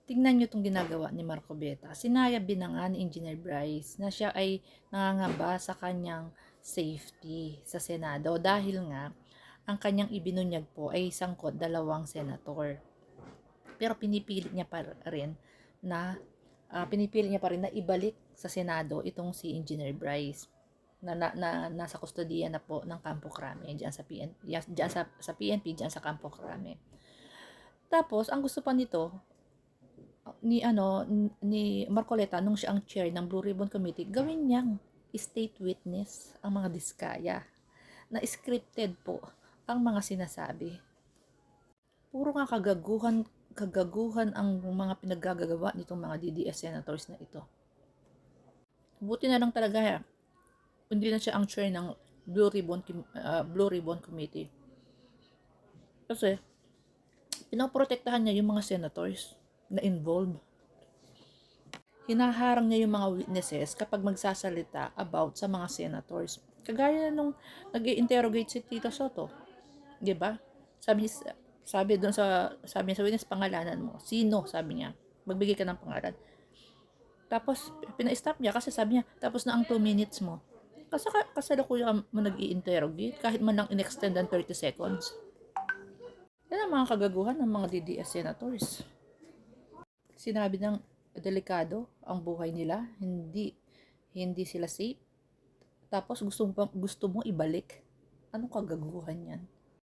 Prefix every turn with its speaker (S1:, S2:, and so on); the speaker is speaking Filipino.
S1: Tingnan nyo itong ginagawa ni Marcorbeta. Sinabi na nga ni Engineer Bryce na siya ay nangangamba sa kanyang safety sa Senado dahil nga ang kanyang ibinunyag po ay sangkot 2 senator. Pero pinipilit niya pa rin na ibalik sa Senado itong si Engineer Bryce na nasa kustodiya na po ng Campo Crame diyan sa PNP diyan sa Campo Crame. Tapos ang gusto pa nito ni Marcoleta nung siya ang chair ng Blue Ribbon Committee, gawin niyang state witness ang mga diskaya na scripted po ang mga sinasabi. Puro nga kagaguhan ang mga pinaggagawa nitong mga DDS senators na ito. Buti na lang talaga hindi na siya ang chair ng Blue Ribbon Committee. Kasi pinoprotektahan niya yung mga senators na involved. Hinaharang niya yung mga witnesses kapag magsasalita about sa mga senators. Kagaya nung nag-i-interrogate si Tito Soto. 'Di ba? Sabi doon sa witness, pangalanan mo. Sino? Sabi niya. Magbigay ka ng pangalan. Tapos pina-stop niya kasi sabi niya, tapos na ang 2 minutes mo. Kasi kasalukuyan mo nag-i-interrogate kahit man lang in-extend ng 30 seconds. Yan ang mga kagaguhan ng mga DDS senators. Sinabi ng delikado ang buhay nila, hindi sila safe. Tapos gusto mo ibalik. Anong kagaguhan yan?